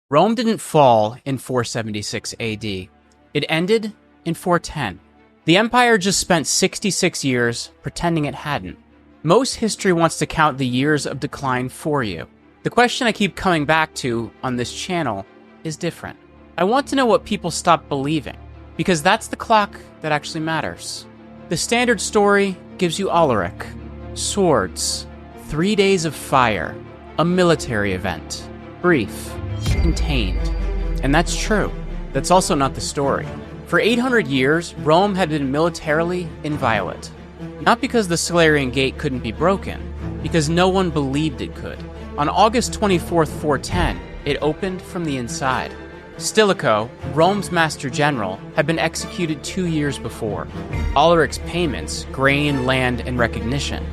Rome didn't fall in 476 AD. It ended in 410. The empire just spent 66 years pretending it hadn't. Most history wants to count the years of decline for you. The question I keep coming back to on this channel is different. I want to know what people stop believing, because that's the clock that actually matters. The standard story gives you Alaric, swords, 3 days of fire, a military event, brief, contained. And that's true. That's also not the story. For 800 years, Rome had been militarily inviolate. Not because the Salarian Gate couldn't be broken, because no one believed it could. On August 24th, 410, it opened from the inside. Stilicho, Rome's master general, had been executed 2 years before. Alaric's payments, grain, land, and recognition,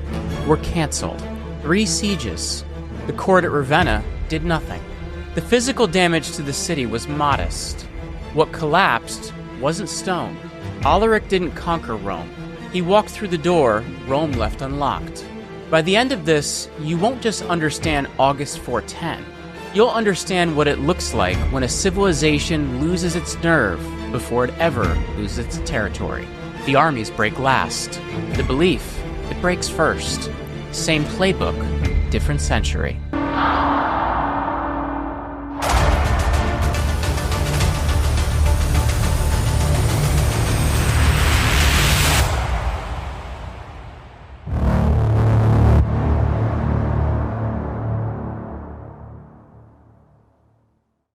were cancelled. 3 sieges. The court at Ravenna did nothing. The physical damage to the city was modest. What collapsed wasn't stone. Alaric didn't conquer Rome. He walked through the door Rome left unlocked. By the end of this, you won't just understand August 410. You'll understand what it looks like when a civilization loses its nerve before it ever loses its territory. The armies break last. The belief, it breaks first. Same playbook, different century.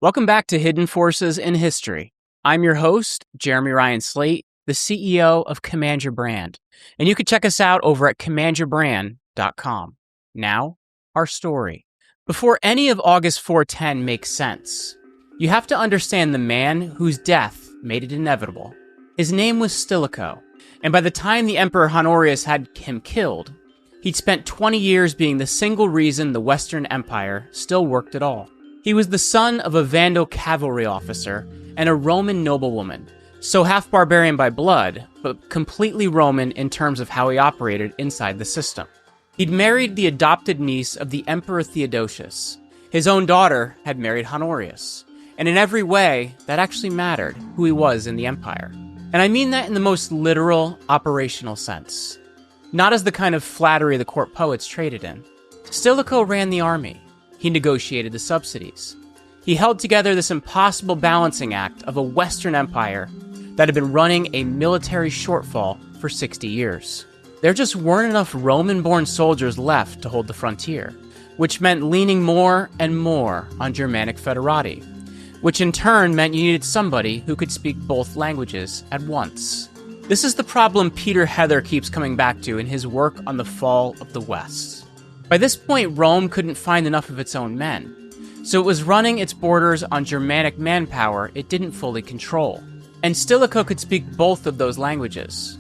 Welcome back to Hidden Forces in History. I'm your host, Jeremy Ryan Slate, the CEO of Command Your Brand, and you can check us out over at commandyourbrand.com. Now, our story. Before any of August 410 makes sense, you have to understand the man whose death made it inevitable. His name was Stilicho, and by the time the Emperor Honorius had him killed, he'd spent 20 years being the single reason the Western Empire still worked at all. He was the son of a Vandal cavalry officer and a Roman noblewoman, so half barbarian by blood, but completely Roman in terms of how he operated inside the system. He'd married the adopted niece of the Emperor Theodosius. His own daughter had married Honorius, and in every way, that actually mattered, who he was in the empire. And I mean that in the most literal, operational sense, not as the kind of flattery the court poets traded in. Stilicho ran the army. He negotiated the subsidies. He held together this impossible balancing act of a Western empire that had been running a military shortfall for 60 years. There just weren't enough Roman-born soldiers left to hold the frontier, which meant leaning more and more on Germanic federati, which in turn meant you needed somebody who could speak both languages at once. This is the problem Peter Heather keeps coming back to in his work on the fall of the West. By this point, Rome couldn't find enough of its own men, so it was running its borders on Germanic manpower it didn't fully control. And Stilicho could speak both of those languages,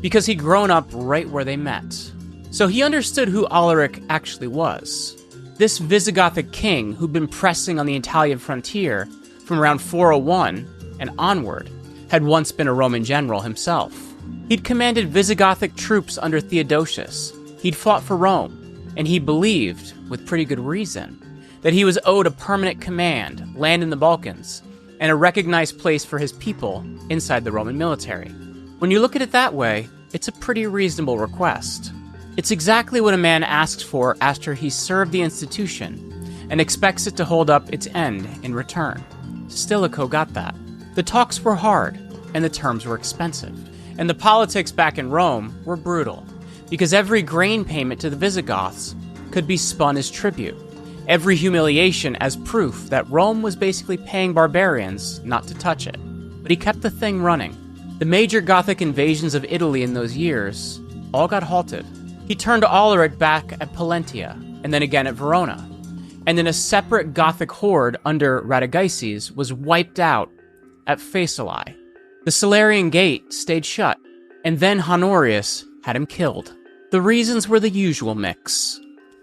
because he'd grown up right where they met. So he understood who Alaric actually was. This Visigothic king who'd been pressing on the Italian frontier from around 401 and onward had once been a Roman general himself. He'd commanded Visigothic troops under Theodosius. He'd fought for Rome. And he believed, with pretty good reason, that he was owed a permanent command, land in the Balkans, and a recognized place for his people inside the Roman military. When you look at it that way, it's a pretty reasonable request. It's exactly what a man asks for after he's served the institution and expects it to hold up its end in return. Stilicho got that. The talks were hard, and the terms were expensive. And the politics back in Rome were brutal, because every grain payment to the Visigoths could be spun as tribute, every humiliation as proof that Rome was basically paying barbarians not to touch it. But he kept the thing running. The major Gothic invasions of Italy in those years all got halted. He turned Alaric back at Pollentia, and then again at Verona. And then a separate Gothic horde under Radagaises was wiped out at Faesulae. The Salarian Gate stayed shut, and then Honorius had him killed. The reasons were the usual mix.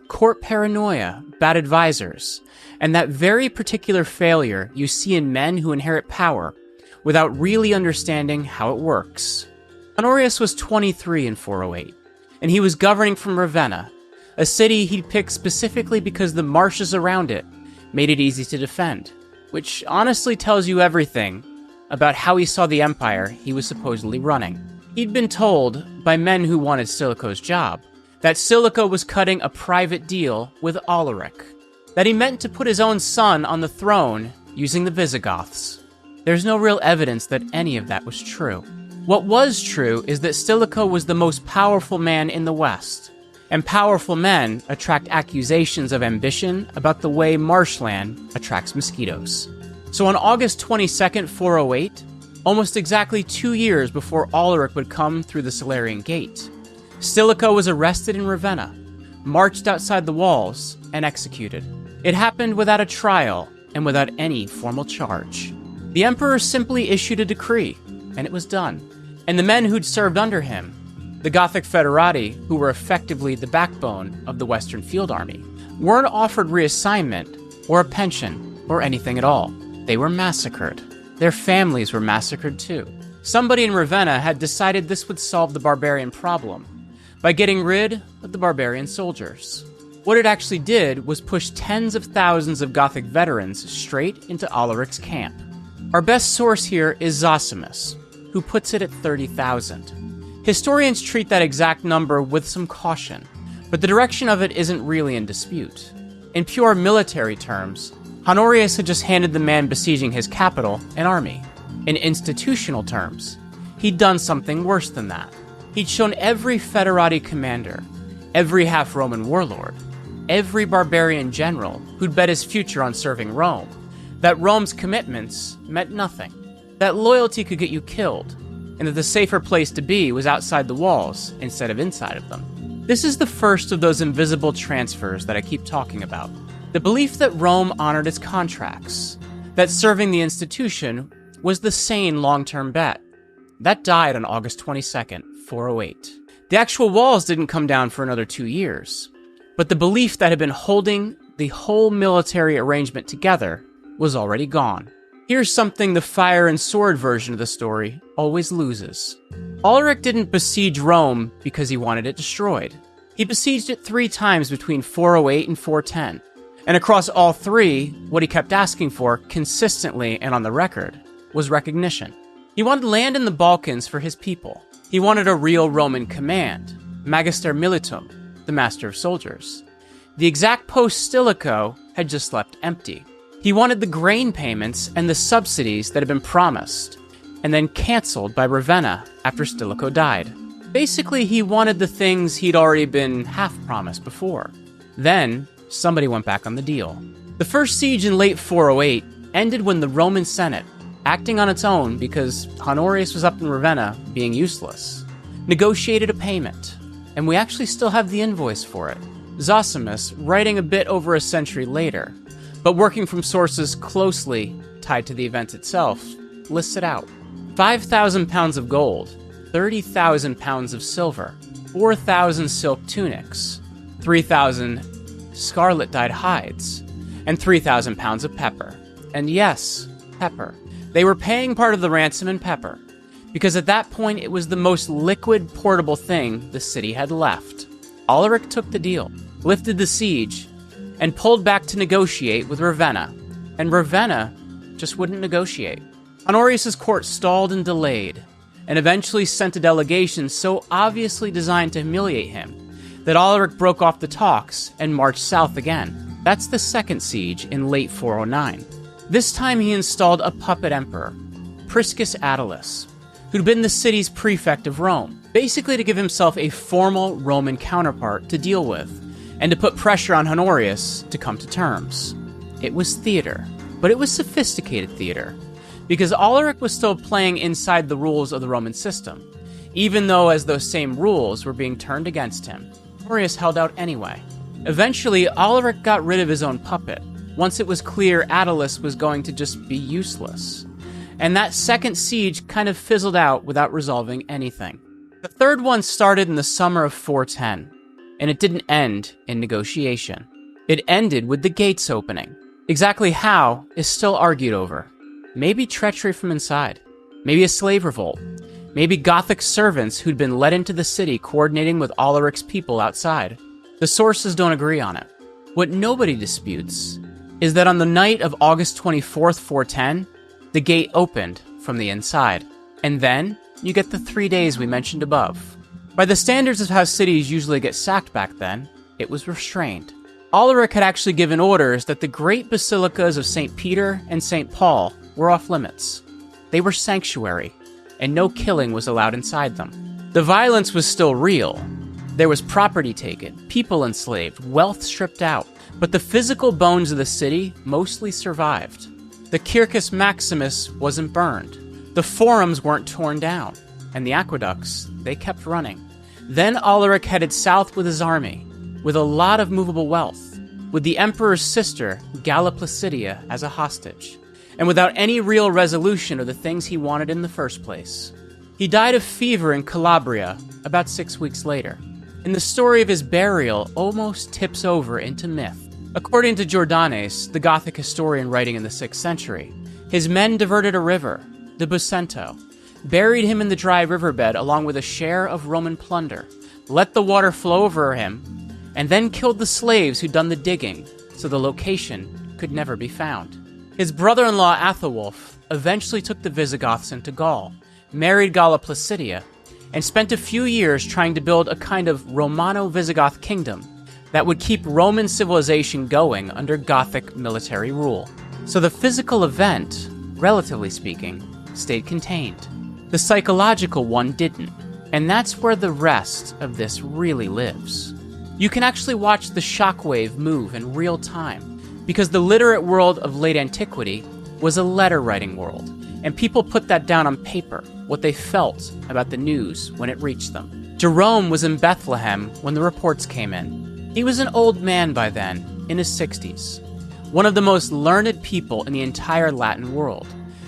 Court paranoia, bad advisors, and that very particular failure you see in men who inherit power without really understanding how it works. Honorius was 23 in 408, and he was governing from Ravenna, a city he'd picked specifically because the marshes around it made it easy to defend. which honestly tells you everything about how he saw the empire he was supposedly running. He'd been told by men who wanted Stilicho's job that Stilicho was cutting a private deal with Alaric, that he meant to put his own son on the throne using the Visigoths. There's no real evidence that any of that was true. What was true is that Stilicho was the most powerful man in the West, and powerful men attract accusations of ambition about the way marshland attracts mosquitoes. So on August 22nd, 408, almost exactly 2 years before Alaric would come through the Salarian Gate, Stilicho was arrested in Ravenna, marched outside the walls, and executed. It happened without a trial and without any formal charge. The emperor simply issued a decree, and it was done. And the men who'd served under him, the Gothic federati, who were effectively the backbone of the Western Field Army, weren't offered reassignment or a pension or anything at all. They were massacred. Their families were massacred too. Somebody in Ravenna had decided this would solve the barbarian problem by getting rid of the barbarian soldiers. What it actually did was push tens of thousands of Gothic veterans straight into Alaric's camp. Our best source here is Zosimus, who puts it at 30,000. Historians treat that exact number with some caution, but the direction of it isn't really in dispute. In pure military terms, Honorius had just handed the man besieging his capital an army. In institutional terms, he'd done something worse than that. He'd shown every federati commander, every half-Roman warlord, every barbarian general who'd bet his future on serving Rome, that Rome's commitments meant nothing, that loyalty could get you killed, and that the safer place to be was outside the walls instead of inside of them. This is the first of those invisible transfers that I keep talking about. The belief that Rome honored its contracts, that serving the institution was the sane long-term bet. That died on August 22nd, 408. The actual walls didn't come down for another 2 years, but the belief that had been holding the whole military arrangement together was already gone. Here's something the fire and sword version of the story always loses. Alaric didn't besiege Rome because he wanted it destroyed. He besieged it 3 times between 408 and 410. And across all 3, what he kept asking for, consistently and on the record, was recognition. He wanted land in the Balkans for his people. He wanted a real Roman command, Magister Militum, the master of soldiers. The exact post Stilicho had just left empty. He wanted the grain payments and the subsidies that had been promised, and then canceled by Ravenna after Stilicho died. Basically, he wanted the things he'd already been half-promised before. Then, somebody went back on the deal. The first siege in late 408 ended when the Roman Senate, acting on its own because Honorius was up in Ravenna being useless, negotiated a payment, and we actually still have the invoice for it. Zosimus, writing a bit over a century later, but working from sources closely tied to the event itself, lists it out. 5,000 pounds of gold, 30,000 pounds of silver, 4,000 silk tunics, 3,000 scarlet-dyed hides, and 3,000 pounds of pepper. And yes, pepper. They were paying part of the ransom in pepper, because at that point it was the most liquid, portable thing the city had left. Alaric took the deal, lifted the siege, and pulled back to negotiate with Ravenna. And Ravenna just wouldn't negotiate. Honorius' court stalled and delayed, and eventually sent a delegation so obviously designed to humiliate him that Alaric broke off the talks and marched south again. That's the second siege in late 409. This time he installed a puppet emperor, Priscus Attalus, who'd been the city's prefect of Rome, basically to give himself a formal Roman counterpart to deal with, and to put pressure on Honorius to come to terms. It was theater, but it was sophisticated theater, because Alaric was still playing inside the rules of the Roman system, even though as those same rules were being turned against him. Honorius held out anyway. Eventually, Alaric got rid of his own puppet, once it was clear Attalus was going to just be useless. And that second siege kind of fizzled out without resolving anything. The third one started in the summer of 410, and it didn't end in negotiation. It ended with the gates opening. Exactly how is still argued over. Maybe treachery from inside. Maybe a slave revolt. Maybe Gothic servants who'd been let into the city coordinating with Alaric's people outside. The sources don't agree on it. What nobody disputes is that on the night of August 24th, 410, the gate opened from the inside. And then you get the 3 days we mentioned above. By the standards of how cities usually get sacked back then, it was restrained. Alaric had actually given orders that the great basilicas of St. Peter and St. Paul were off limits. They were sanctuary, and no killing was allowed inside them. The violence was still real. There was property taken, people enslaved, wealth stripped out, but the physical bones of the city mostly survived. The Circus Maximus wasn't burned. The forums weren't torn down, and the aqueducts, they kept running. Then Alaric headed south with his army, with a lot of movable wealth, with the emperor's sister, Galla Placidia, as a hostage, and without any real resolution of the things he wanted in the first place. He died of fever in Calabria about 6 weeks later, and the story of his burial almost tips over into myth. According to Jordanes, the Gothic historian writing in the 6th century, his men diverted a river, the Busento, buried him in the dry riverbed along with a share of Roman plunder, let the water flow over him, and then killed the slaves who'd done the digging, so the location could never be found. His brother-in-law Athelwulf eventually took the Visigoths into Gaul, married Galla Placidia, and spent a few years trying to build a kind of Romano-Visigoth kingdom that would keep Roman civilization going under Gothic military rule. So the physical event, relatively speaking, stayed contained. The psychological one didn't, and that's where the rest of this really lives. You can actually watch the shockwave move in real time, because the literate world of late antiquity was a letter-writing world, and people put that down on paper, what they felt about the news when it reached them. Jerome was in Bethlehem when the reports came in. He was an old man by then, in his 60s, one of the most learned people in the entire Latin world,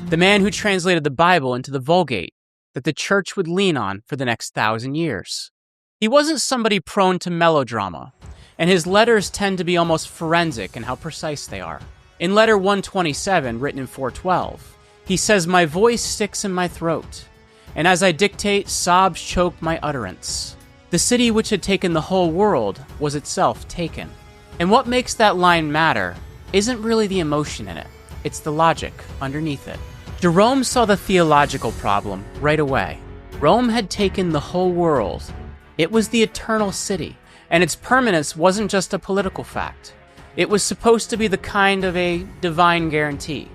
the man who translated the Bible into the Vulgate that the church would lean on for the next 1,000 years. He wasn't somebody prone to melodrama, and his letters tend to be almost forensic in how precise they are. In letter 127, written in 412, he says, "My voice sticks in my throat, and as I dictate, sobs choke my utterance." The city which had taken the whole world was itself taken. And what makes that line matter isn't really the emotion in it, it's the logic underneath it. Jerome saw the theological problem right away. Rome had taken the whole world. It was the eternal city, and its permanence wasn't just a political fact. It was supposed to be the kind of a divine guarantee.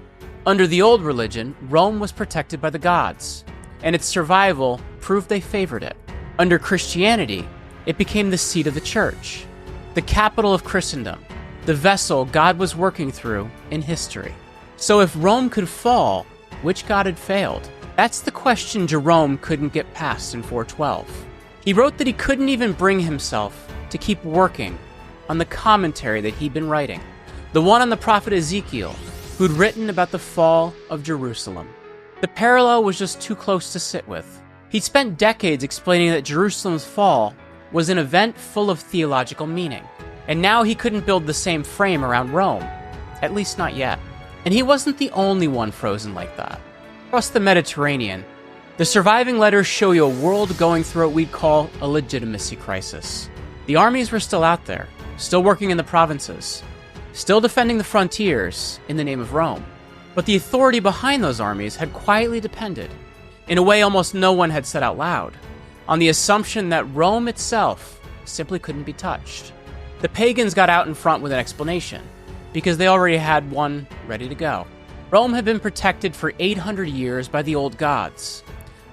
Under the old religion, Rome was protected by the gods, and its survival proved they favored it. Under Christianity, it became the seat of the church, the capital of Christendom, the vessel God was working through in history. So if Rome could fall, which god had failed? That's the question Jerome couldn't get past in 412. He wrote that he couldn't even bring himself to keep working on the commentary that he'd been writing, the one on the prophet Ezekiel, who'd written about the fall of Jerusalem. The parallel was just too close to sit with. He'd spent decades explaining that Jerusalem's fall was an event full of theological meaning, and now he couldn't build the same frame around Rome, at least not yet. And he wasn't the only one frozen like that. Across the Mediterranean, the surviving letters show you a world going through what we'd call a legitimacy crisis. The armies were still out there, still working in the provinces, still defending the frontiers in the name of Rome. But the authority behind those armies had quietly depended, in a way almost no one had said out loud, on the assumption that Rome itself simply couldn't be touched. The pagans got out in front with an explanation, because they already had one ready to go. Rome had been protected for 800 years by the old gods,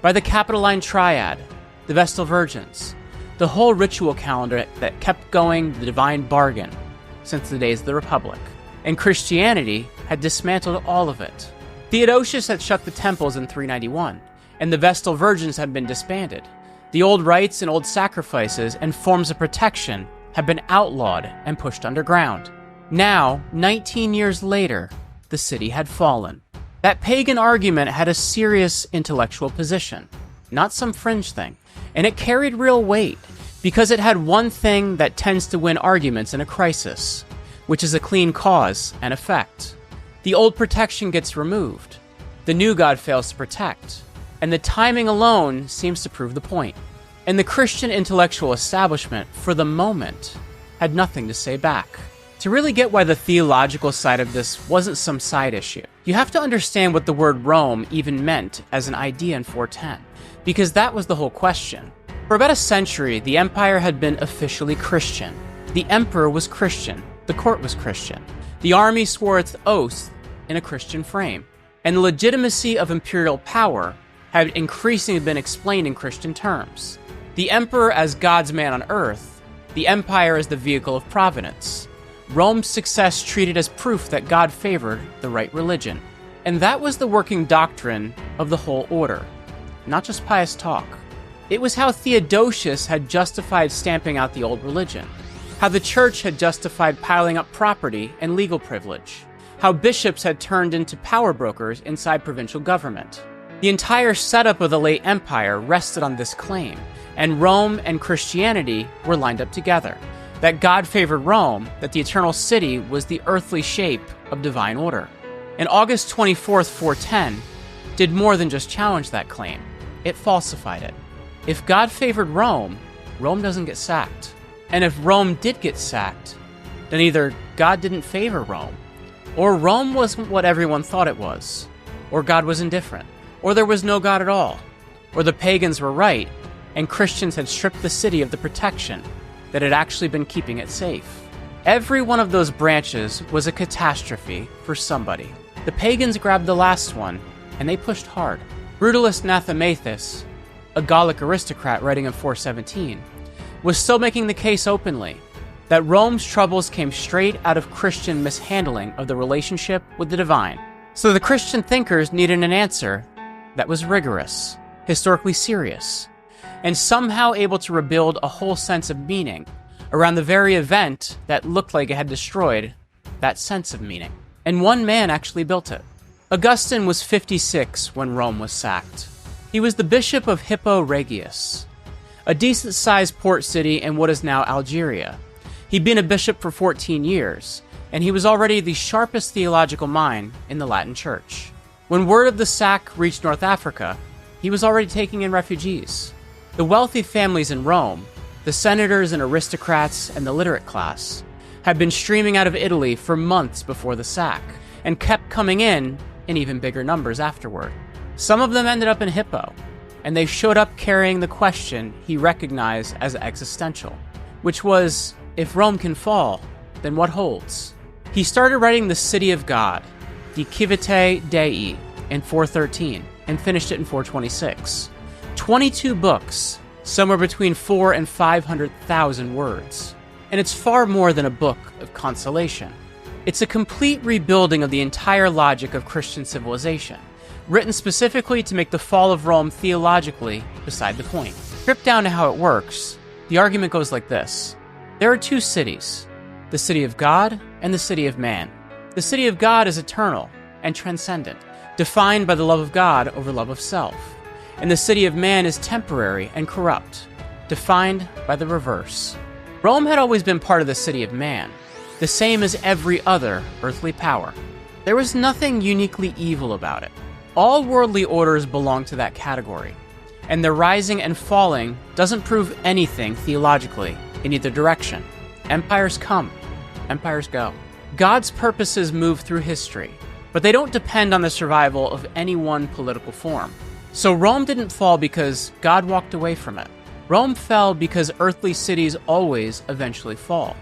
by the Capitoline Triad, the Vestal Virgins, the whole ritual calendar that kept going the divine bargain since the days of the Republic. And Christianity had dismantled all of it. Theodosius had shut the temples in 391, and the Vestal Virgins had been disbanded. The old rites and old sacrifices and forms of protection had been outlawed and pushed underground. Now, 19 years later, the city had fallen. That pagan argument had a serious intellectual position, not some fringe thing, and it carried real weight because it had one thing that tends to win arguments in a crisis, which is a clean cause and effect. The old protection gets removed, the new god fails to protect, and the timing alone seems to prove the point. And the Christian intellectual establishment, for the moment, had nothing to say back. To really get why the theological side of this wasn't some side issue, you have to understand what the word Rome even meant as an idea in 410, because that was the whole question. For about a century, the empire had been officially Christian. The emperor was Christian, the court was Christian, the army swore its oath in a Christian frame, and the legitimacy of imperial power had increasingly been explained in Christian terms. The emperor as God's man on earth, the empire as the vehicle of providence. Rome's success treated as proof that God favored the right religion. And that was the working doctrine of the whole order, not just pious talk. It was how Theodosius had justified stamping out the old religion, how the church had justified piling up property and legal privilege, how bishops had turned into power brokers inside provincial government. The entire setup of the late empire rested on this claim, and Rome and Christianity were lined up together. That God favored Rome, that the eternal city was the earthly shape of divine order. And August 24th, 410, did more than just challenge that claim. It falsified it. If God favored Rome, Rome doesn't get sacked. And if Rome did get sacked, then either God didn't favor Rome, or Rome wasn't what everyone thought it was, or God was indifferent, or there was no God at all, or the pagans were right, and Christians had stripped the city of the protection that had actually been keeping it safe. Every one of those branches was a catastrophe for somebody. The pagans grabbed the last one, and they pushed hard. Brutalist Nathamethus, a Gallic aristocrat writing in 417, was still making the case openly that Rome's troubles came straight out of Christian mishandling of the relationship with the divine. So the Christian thinkers needed an answer that was rigorous, historically serious, and somehow able to rebuild a whole sense of meaning around the very event that looked like it had destroyed that sense of meaning. And one man actually built it. Augustine was 56 when Rome was sacked. He was the bishop of Hippo Regius, a decent-sized port city in what is now Algeria. He'd been a bishop for 14 years, and he was already the sharpest theological mind in the Latin Church. When word of the sack reached North Africa, he was already taking in refugees. The wealthy families in Rome, the senators and aristocrats and the literate class, had been streaming out of Italy for months before the sack, and kept coming in even bigger numbers afterward. Some of them ended up in Hippo, and they showed up carrying the question he recognized as existential, which was, if Rome can fall, then what holds? He started writing The City of God, De Civite Dei, in 413, and finished it in 426. 22 books, somewhere between 400,000 and 500,000 words. And it's far more than a book of consolation. It's a complete rebuilding of the entire logic of Christian civilization, written specifically to make the fall of Rome theologically beside the point. Stripped down to how it works, the argument goes like this. There are two cities, the city of God and the city of man. The city of God is eternal and transcendent, defined by the love of God over love of self. And the city of man is temporary and corrupt, defined by the reverse. Rome had always been part of the city of man, the same as every other earthly power. There was nothing uniquely evil about it. All worldly orders belong to that category, and their rising and falling doesn't prove anything theologically in either direction. Empires come, empires go. God's purposes move through history, but they don't depend on the survival of any one political form. So Rome didn't fall because God walked away from it. Rome fell because earthly cities always eventually fall.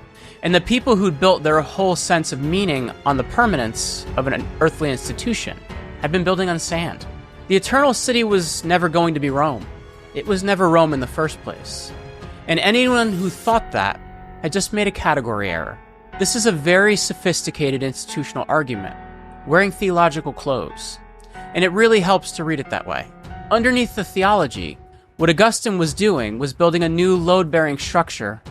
And the people who'd built their whole sense of meaning on the permanence of an earthly institution had been building on sand. The eternal city was never going to be Rome. It was never Rome in the first place. And anyone who thought that had just made a category error. This is a very sophisticated institutional argument, wearing theological clothes. And it really helps to read it that way. Underneath the theology, what Augustine was doing was building a new load-bearing structure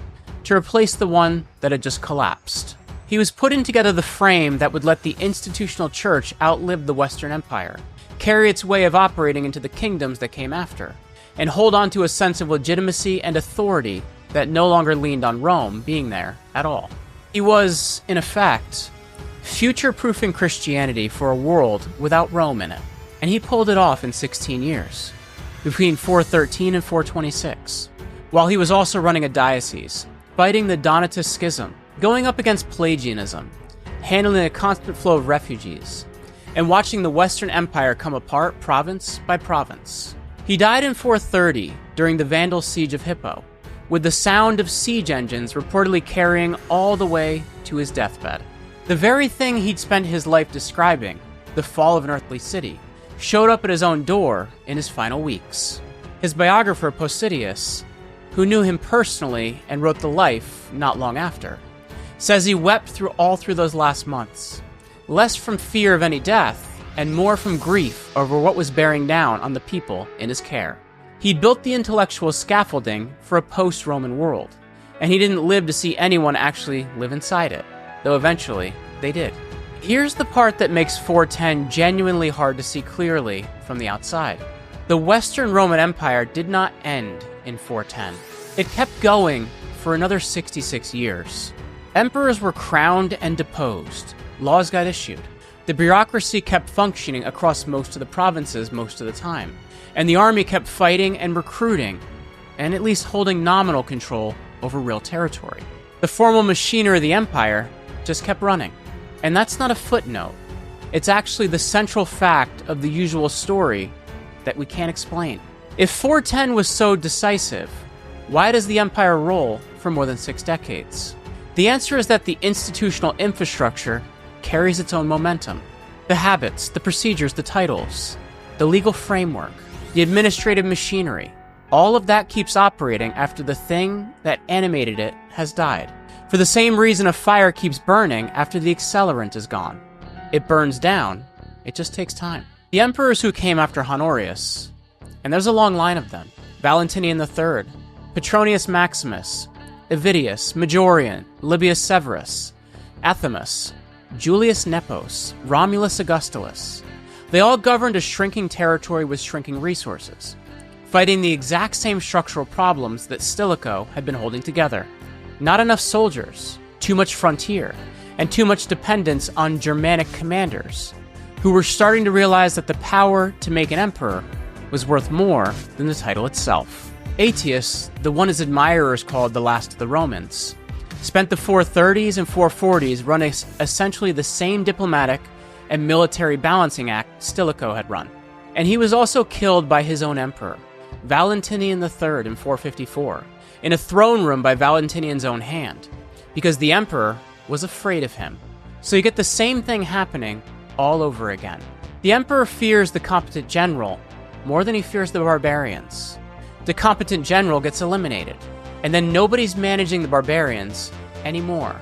to replace the one that had just collapsed. He was putting together the frame that would let the institutional church outlive the Western Empire, carry its way of operating into the kingdoms that came after, and hold on to a sense of legitimacy and authority that no longer leaned on Rome being there at all. He was, in effect, future-proofing Christianity for a world without Rome in it, and he pulled it off in 16 years, between 413 and 426, while he was also running a diocese, fighting the Donatist schism, going up against Pelagianism, handling a constant flow of refugees, and watching the Western Empire come apart province by province. He died in 430 during the Vandal siege of Hippo, with the sound of siege engines reportedly carrying all the way to his deathbed. The very thing he'd spent his life describing, the fall of an earthly city, showed up at his own door in his final weeks. His biographer Posidonius, who knew him personally and wrote the life not long after, says he wept through those last months, less from fear of any death and more from grief over what was bearing down on the people in his care. He'd built the intellectual scaffolding for a post-Roman world, and he didn't live to see anyone actually live inside it, though eventually they did. Here's the part that makes 410 genuinely hard to see clearly from the outside. The Western Roman Empire did not end in 410. It kept going for another 66 years. Emperors were crowned and deposed. Laws got issued. The bureaucracy kept functioning across most of the provinces most of the time. And the army kept fighting and recruiting, and at least holding nominal control over real territory. The formal machinery of the empire just kept running. And that's not a footnote. It's actually the central fact of the usual story that we can't explain. If 410 was so decisive, why does the empire roll for more than 6 decades? The answer is that the institutional infrastructure carries its own momentum. The habits, the procedures, the titles, the legal framework, the administrative machinery, all of that keeps operating after the thing that animated it has died. For the same reason a fire keeps burning after the accelerant is gone. It burns down, it just takes time. The emperors who came after Honorius, and there's a long line of them, Valentinian III, Petronius Maximus, Avidius, Majorian, Libius Severus, Athamas, Julius Nepos, Romulus Augustulus, they all governed a shrinking territory with shrinking resources, fighting the exact same structural problems that Stilicho had been holding together. Not enough soldiers, too much frontier, and too much dependence on Germanic commanders, who were starting to realize that the power to make an emperor was worth more than the title itself. Aetius, the one his admirers called the last of the Romans, spent the 430s and 440s running essentially the same diplomatic and military balancing act Stilicho had run. And he was also killed by his own emperor, Valentinian III in 454, in a throne room by Valentinian's own hand, because the emperor was afraid of him. So you get the same thing happening all over again. The emperor fears the competent general more than he fears the barbarians. The competent general gets eliminated, and then nobody's managing the barbarians anymore.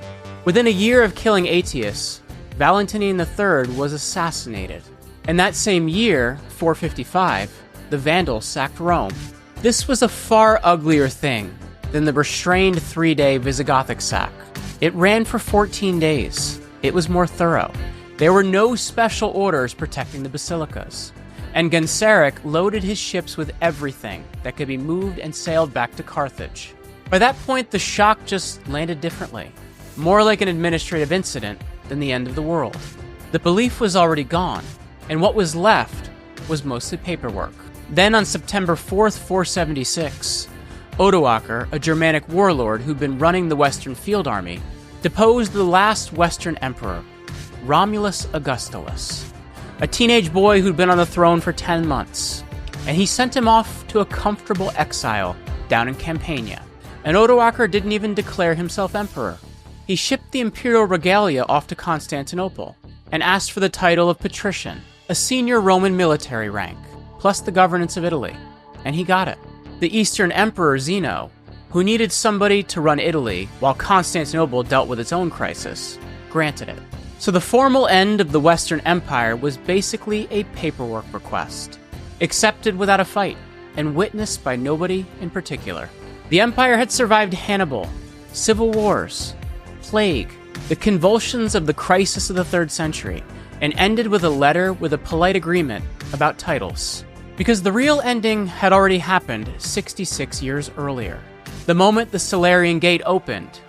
Within a year of killing Aetius, Valentinian III was assassinated. And that same year, 455, the Vandals sacked Rome. This was a far uglier thing than the restrained 3-day Visigothic sack. It ran for 14 days. It was more thorough. There were no special orders protecting the basilicas. And Genseric loaded his ships with everything that could be moved and sailed back to Carthage. By that point, the shock just landed differently, more like an administrative incident than the end of the world. The belief was already gone, and what was left was mostly paperwork. Then on September 4th, 476, Odoacer, a Germanic warlord who'd been running the Western Field Army, deposed the last Western emperor, Romulus Augustulus, a teenage boy who'd been on the throne for 10 months, and he sent him off to a comfortable exile down in Campania. And Odoacer didn't even declare himself emperor. He shipped the imperial regalia off to Constantinople and asked for the title of patrician, a senior Roman military rank, plus the governance of Italy, and he got it. The Eastern Emperor Zeno, who needed somebody to run Italy while Constantinople dealt with its own crisis, granted it. So the formal end of the Western Empire was basically a paperwork request, accepted without a fight, and witnessed by nobody in particular. The empire had survived Hannibal, civil wars, plague, the convulsions of the crisis of the 3rd century, and ended with a letter with a polite agreement about titles. Because the real ending had already happened 66 years earlier, the moment the Salarian Gate opened,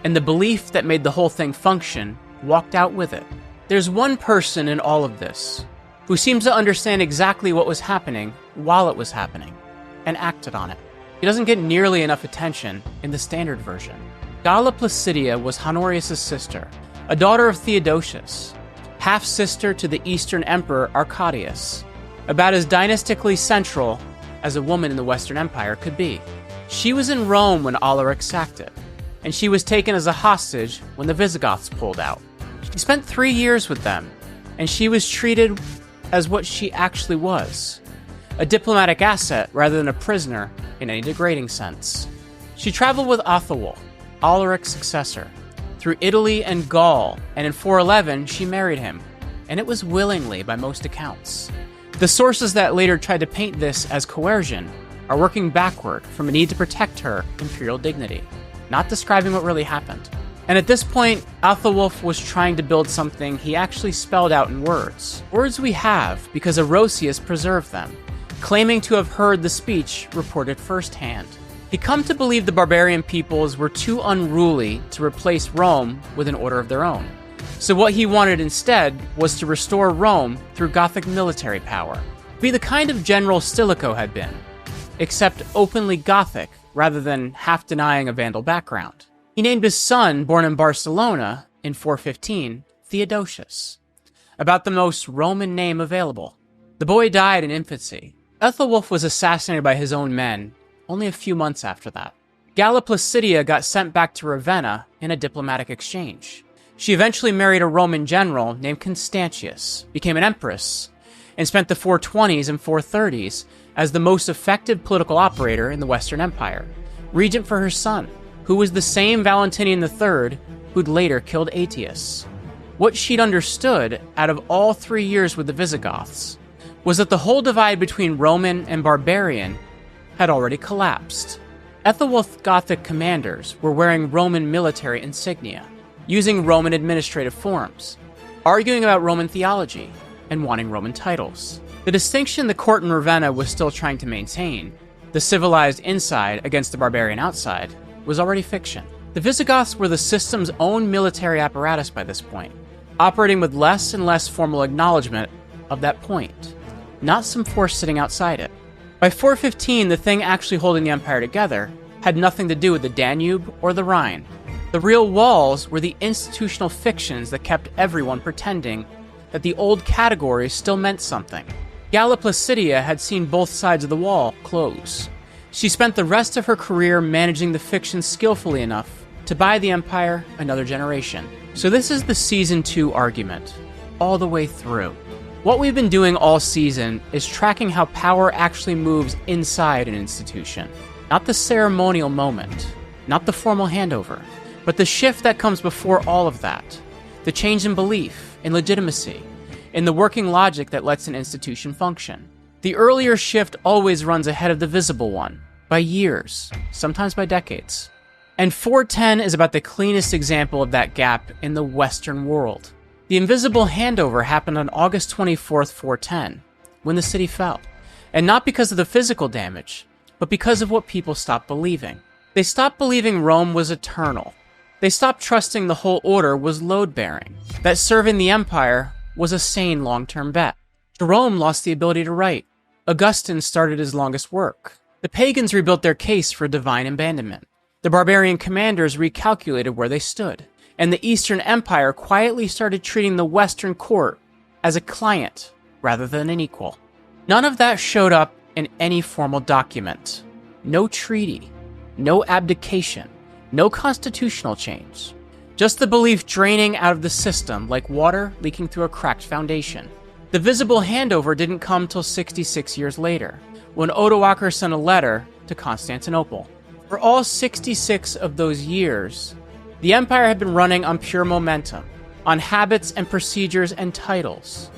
and the belief that made the whole thing function walked out with it. There's one person in all of this who seems to understand exactly what was happening while it was happening, and acted on it. He doesn't get nearly enough attention in the standard version. Galla Placidia was Honorius' sister, a daughter of Theodosius, half-sister to the Eastern Emperor Arcadius, about as dynastically central as a woman in the Western Empire could be. She was in Rome when Alaric sacked it, and she was taken as a hostage when the Visigoths pulled out. She spent 3 years with them, and she was treated as what she actually was, a diplomatic asset rather than a prisoner in any degrading sense. She traveled with Athelwulf, Alaric's successor, through Italy and Gaul, and in 411 she married him, and it was willingly by most accounts. The sources that later tried to paint this as coercion are working backward from a need to protect her imperial dignity, not describing what really happened. And at this point, Athelwulf was trying to build something he actually spelled out in words. Words we have because Orosius preserved them, claiming to have heard the speech reported firsthand. He come to believe the barbarian peoples were too unruly to replace Rome with an order of their own. So what he wanted instead was to restore Rome through Gothic military power, be the kind of general Stilicho had been, except openly Gothic rather than half denying a Vandal background. He named his son, born in Barcelona in 415, Theodosius, about the most Roman name available. The boy died in infancy. Ethelwulf was assassinated by his own men only a few months after that. Galla Placidia got sent back to Ravenna in a diplomatic exchange. She eventually married a Roman general named Constantius, became an empress, and spent the 420s and 430s as the most effective political operator in the Western Empire, regent for her son, who was the same Valentinian III who'd later killed Aetius. What she'd understood out of all 3 years with the Visigoths was that the whole divide between Roman and barbarian had already collapsed. Ethelwulf's Gothic commanders were wearing Roman military insignia, using Roman administrative forms, arguing about Roman theology, and wanting Roman titles. The distinction the court in Ravenna was still trying to maintain, the civilized inside against the barbarian outside, was already fiction. The Visigoths were the system's own military apparatus by this point, operating with less and less formal acknowledgement of that point, not some force sitting outside it. By 415, the thing actually holding the empire together had nothing to do with the Danube or the Rhine. The real walls were the institutional fictions that kept everyone pretending that the old categories still meant something. Galla Placidia had seen both sides of the wall close. She spent the rest of her career managing the fiction skillfully enough to buy the empire another generation. So this is the Season 2 argument, all the way through. What we've been doing all season is tracking how power actually moves inside an institution. Not the ceremonial moment, not the formal handover, but the shift that comes before all of that. The change in belief, in legitimacy, in the working logic that lets an institution function. The earlier shift always runs ahead of the visible one, by years, sometimes by decades. And 410 is about the cleanest example of that gap in the Western world. The invisible handover happened on August 24th, 410, when the city fell. And not because of the physical damage, but because of what people stopped believing. They stopped believing Rome was eternal. They stopped trusting the whole order was load-bearing, that serving the empire was a sane long-term bet. Jerome lost the ability to write. Augustine started his longest work. The pagans rebuilt their case for divine abandonment. The barbarian commanders recalculated where they stood. And the Eastern Empire quietly started treating the Western court as a client rather than an equal. None of that showed up in any formal document. No treaty, no abdication, no constitutional change. Just the belief draining out of the system like water leaking through a cracked foundation. The visible handover didn't come till 66 years later, when Odoacer sent a letter to Constantinople. For all 66 of those years, the empire had been running on pure momentum, on habits and procedures and titles,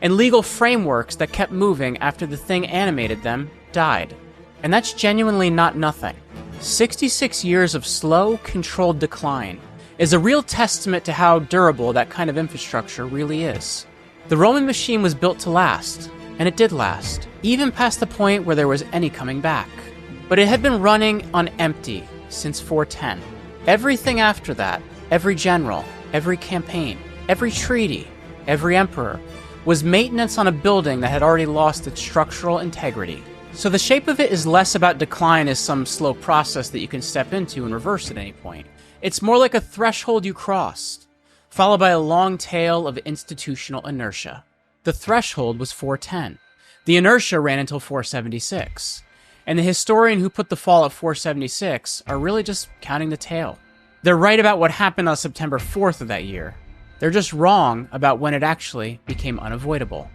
and legal frameworks that kept moving after the thing animated them died. And that's genuinely not nothing. 66 years of slow, controlled decline is a real testament to how durable that kind of infrastructure really is. The Roman machine was built to last, and it did last, even past the point where there was any coming back. But it had been running on empty since 410. Everything after that, every general, every campaign, every treaty, every emperor, was maintenance on a building that had already lost its structural integrity. So the shape of it is less about decline as some slow process that you can step into and reverse at any point, It's more like a threshold you crossed, followed by a long tail of institutional inertia. The threshold was 410. The inertia ran until 476. And the historian who put the fall at 476 are really just counting the tail. They're right about what happened on September 4th of that year. They're just wrong about when it actually became unavoidable.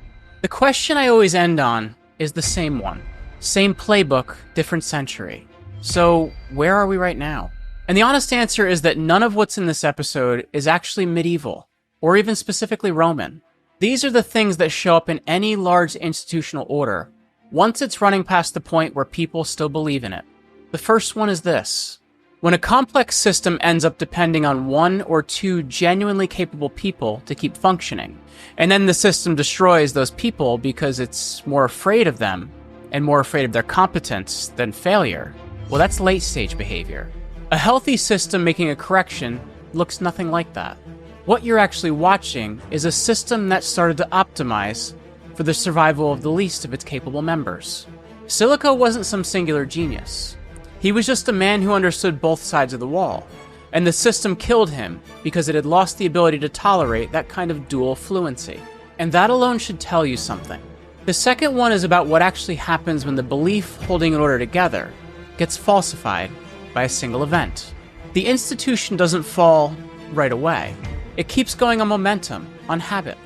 The question I always end on is the same one. Same playbook, different century. So where are we right now? And the honest answer is that none of what's in this episode is actually medieval, or even specifically Roman. These are the things that show up in any large institutional order, once it's running past the point where people still believe in it. The first one is this. When a complex system ends up depending on one or two genuinely capable people to keep functioning, and then the system destroys those people because it's more afraid of them and more afraid of their competence than failure, well, that's late-stage behavior. A healthy system making a correction looks nothing like that. What you're actually watching is a system that started to optimize for the survival of the least of its capable members. Stilicho wasn't some singular genius. He was just a man who understood both sides of the wall, and the system killed him because it had lost the ability to tolerate that kind of dual fluency. And that alone should tell you something. The second one is about what actually happens when the belief holding an order together gets falsified by a single event. The institution doesn't fall right away. It keeps going on momentum, on habit,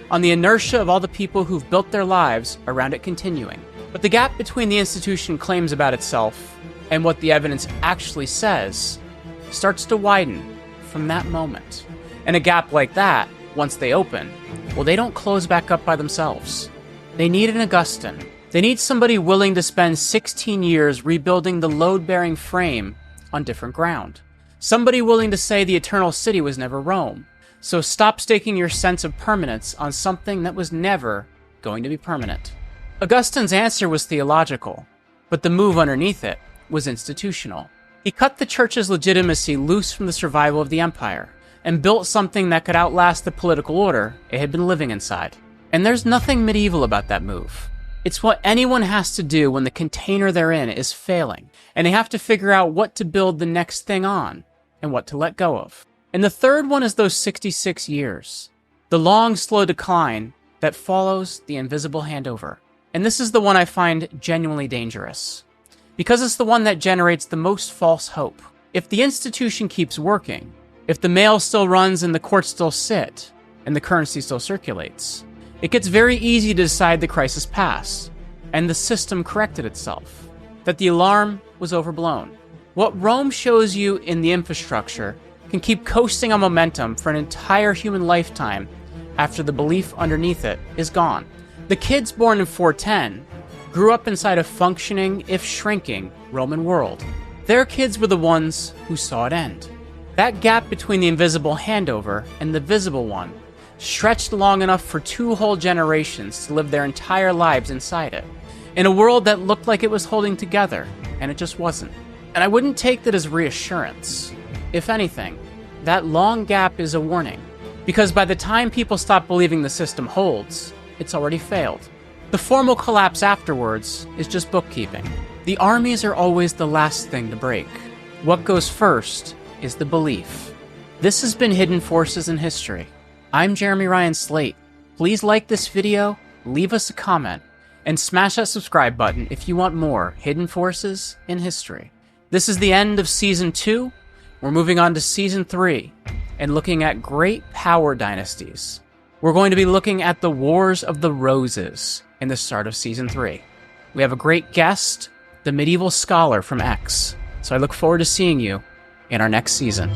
on the inertia of all the people who've built their lives around it continuing. But the gap between the institution claims about itself and what the evidence actually says starts to widen from that moment. And a gap like that, once they open, well, they don't close back up by themselves. They need an Augustine. They need somebody willing to spend 16 years rebuilding the load-bearing frame on different ground. Somebody willing to say the eternal city was never Rome. So stop staking your sense of permanence on something that was never going to be permanent. Augustine's answer was theological, but the move underneath it was institutional. He cut the church's legitimacy loose from the survival of the empire and built something that could outlast the political order it had been living inside. And there's nothing medieval about that move. It's what anyone has to do when the container they're in is failing, and they have to figure out what to build the next thing on and what to let go of. And the third one is those 66 years, the long, slow decline that follows the invisible handover. And this is the one I find genuinely dangerous, because it's the one that generates the most false hope. If the institution keeps working, if the mail still runs and the courts still sit, and the currency still circulates, it gets very easy to decide the crisis passed, and the system corrected itself, that the alarm was overblown. What Rome shows you in the infrastructure can keep coasting on momentum for an entire human lifetime after the belief underneath it is gone. The kids born in 410 grew up inside a functioning, if shrinking, Roman world. Their kids were the ones who saw it end. That gap between the invisible handover and the visible one stretched long enough for 2 whole generations to live their entire lives inside it, in a world that looked like it was holding together, and it just wasn't. And I wouldn't take that as reassurance. If anything, that long gap is a warning, because by the time people stop believing the system holds, it's already failed. The formal collapse afterwards is just bookkeeping. The armies are always the last thing to break. What goes first is the belief. This has been Hidden Forces in History. I'm Jeremy Ryan Slate. Please like this video, leave us a comment, and smash that subscribe button if you want more Hidden Forces in History. This is the end of Season 2. We're moving on to Season 3 and looking at great power dynasties. We're going to be looking at the Wars of the Roses in the start of Season 3. We have a great guest, the medieval scholar from X. So I look forward to seeing you in our next season.